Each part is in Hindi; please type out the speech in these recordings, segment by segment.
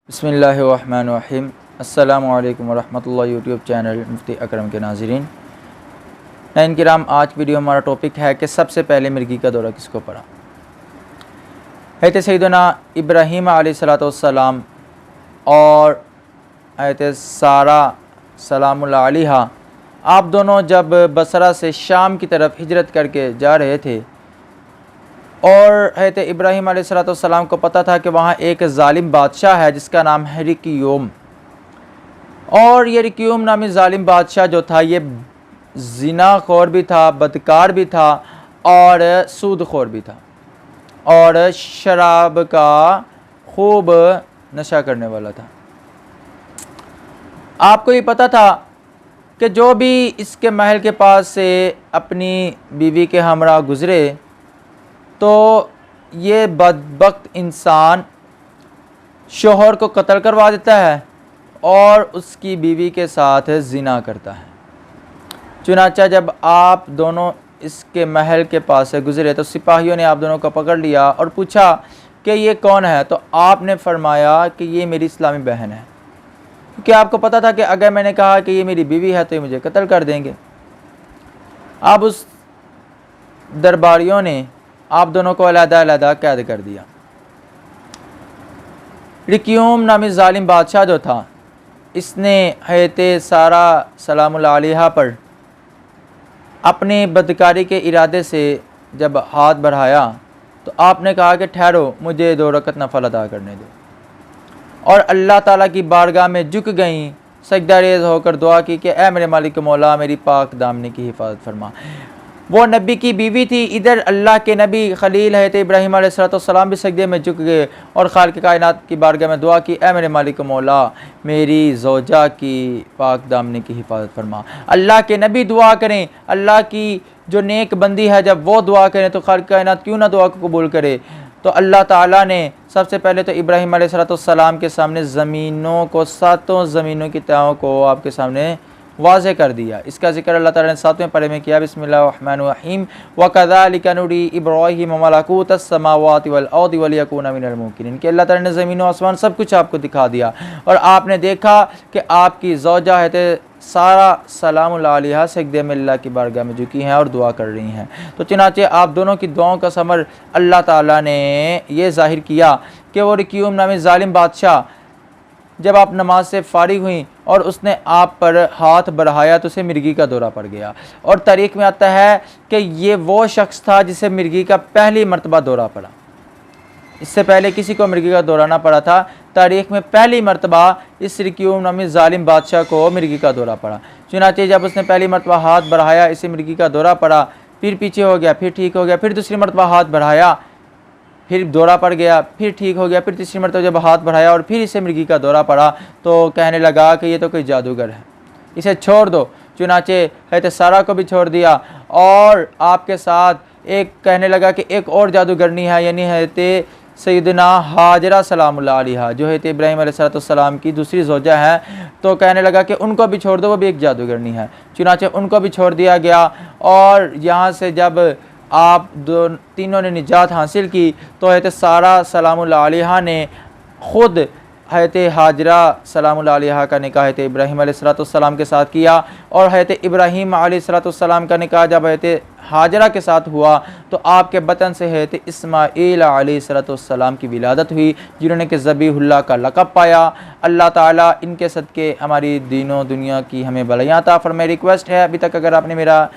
बिस्मिल्लाहिर्रहमानिर्रहीम। अस्सलामु अलैकुम वरहमतुल्लाहि। यूट्यूब चैनल मुफ्ती अकरम के नाज़रीन, नाज़रीन किराम, आज वीडियो हमारा टॉपिक है कि सबसे पहले मिर्गी का दौरा किसको पड़ा। हज़रत सैयदना इब्राहीम अलैहिस्सलाम और हज़रत सारा सलामुल्लाह अलैहा, आप दोनों जब बसरा से शाम की तरफ हिजरत करके जा रहे थे और हज़रत इब्राहीम अलैहिस्सलाम को पता था कि वहाँ एक ज़ालिम बादशाह है जिसका नाम है रिक्यूम, और ये रिक्यूम नामी ज़ालिम बादशाह जो था ये ज़िनाखोर भी था, बदकार भी था और सूदखोर भी था और शराब का खूब नशा करने वाला था। आपको ये पता था कि जो भी इसके महल के पास से अपनी बीवी के हमरा गुज़रे तो ये बदबख्त इंसान शोहर को कत्ल करवा देता है और उसकी बीवी के साथ ज़िना करता है। चुनांचे जब आप दोनों इसके महल के पास से गुज़रे तो सिपाहियों ने आप दोनों को पकड़ लिया और पूछा कि ये कौन है, तो आपने फरमाया कि ये मेरी इस्लामी बहन है, क्योंकि आपको पता था कि अगर मैंने कहा कि ये मेरी बीवी है तो ये मुझे कत्ल कर देंगे। अब उस दरबारियों ने आप दोनों को अलग-अलग कैद कर दिया। रिक्यूम नामी ज़ालिम बादशाह जो था, इसने हज़रत सारा सलामुल्लाह अलैहा पर अपनी बदकारी के इरादे से जब हाथ बढ़ाया तो आपने कहा कि ठहरो, मुझे 2 रकत नफल अदा करने दो, और अल्लाह ताला की बारगाह में झुक गईं, सजदा रेज़ होकर दुआ की कि ऐ मेरे मालिक मौला, मेरी पाक दामनी की हिफाजत फरमा। वो नबी की बीवी थी, इधर अल्लाह के नबी खलील हज़रत इब्राहीम अलैहिस्सलाम भी सजदे में झुक गए और खालिक़ कायनात की बारगाह में दुआ की, ऐ मेरे मालिक मौला, मेरी ज़ौजा की पाक दामनी की हिफाजत फरमा। अल्लाह के नबी दुआ करें, अल्लाह की जो नेक बंदी है जब वो दुआ करें तो खालिक़ कायनात क्यों ना दुआ को कबूल करे। तो अल्लाह ताला ने सबसे पहले तो इब्राहीम अलैहिस्सलाम के सामने ज़मीनों को, 7 ज़मीनों की तहों को आपके सामने वाज़े कर दिया। इसका जिक्र अल्लाह ताला ने 7वें पारे में किया। बिस्मिल्लाहिर्रहमानिर्रहीम। व कज़ालिका नुरी इब्राहीम मलाकुतस समावाति वल अर्दि वलियकुना मिनल मुक़िनीन, कि अल्लाह ताला ने ज़मीन और आसमान सब कुछ आपको दिखा दिया और आपने देखा कि आपकी ज़ौजा है सारा सलामुल्लाह अलैहा सजदे में अल्लाह की बारगाह में झुकी हैं और दुआ कर रही हैं। तो चुनांचे आप दोनों की दुआओं का समर अल्लाह ताला ने ये ज़ाहिर किया कि वो रिक्यूम नामी ज़ालिम बादशाह जब आप नमाज से फारिग हुई और उसने आप पर हाथ बढ़ाया तो उसे मिर्गी का दौरा पड़ गया। और तारीख़ में आता है कि ये वो शख्स था जिसे मिर्गी का पहली मरतबा दौरा पड़ा। इससे पहले किसी को मिर्गी का दौरा ना पड़ा था। तारीख़ में पहली मरतबा इस रिक्यूम नामी ज़ालिम बादशाह को मिर्गी का दौरा पड़ा। चुनांचे जब उसने पहली मरतबा हाथ बढ़ाया, इसे मिर्गी का दौरा पड़ा, फिर पीछे हो गया, फिर ठीक हो गया, फिर दूसरी मरतबा हाथ बढ़ाया, फिर दौरा पड़ गया, फिर ठीक हो गया, फिर तीसरी मरतबा जब हाथ बढ़ाया और फिर इसे मिर्गी का दौरा पड़ा तो कहने लगा कि ये तो कोई जादूगर है, इसे छोड़ दो। चुनांचे हज़रत सारा को भी छोड़ दिया और आपके साथ एक कहने लगा कि एक और जादूगरनी है, यानी हज़रत सैयदना हाजरा सलामुल्लाह अलैहा जो हज़रत इब्राहीम अलैहिस्सलाम की दूसरी ज़ौजा है, तो कहने लगा कि उनको भी छोड़ दो, वो भी एक जादूगरनी है। चुनांचे उनको भी छोड़ दिया गया और यहाँ से जब आप तीनों ने निजात हासिल की तो हज़रत सारा सलामुल्लाह अलैहा ने ख़ुद हज़रत हाजरा सलामुल्लाह अलैहा का निकाह हज़रत इब्राहीम अलैहिस्सलाम के साथ किया, और हज़रत इब्राहीम अलैहिस्सलाम का निकाह जब हज़रत हाजरा के साथ हुआ तो आपके बतन से हज़रत इस्माईल अलैहिस्सलाम की विलादत हुई, जिन्होंने कि ज़बीहुल्लाह का लक़ब पाया। अल्लाह ताला इनके सदक़े हमारी दीनों दुनिया की हमें भलाइयाँ अता फरमाए। रिक्वेस्ट है, अभी तक अगर आपने मेरा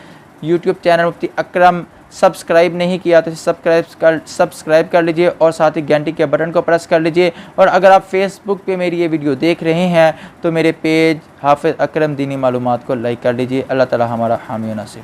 यूट्यूब चैनल मुफ्ती अकरम सब्सक्राइब नहीं किया तो सब्सक्राइब कर लीजिए और साथ ही घंटी के बटन को प्रेस कर लीजिए। और अगर आप फेसबुक पे मेरी ये वीडियो देख रहे हैं तो मेरे पेज हाफिज़ अकरम दीनी मालूमात को लाइक कर लीजिए। अल्लाह ताला हमारा हामी व नासिर।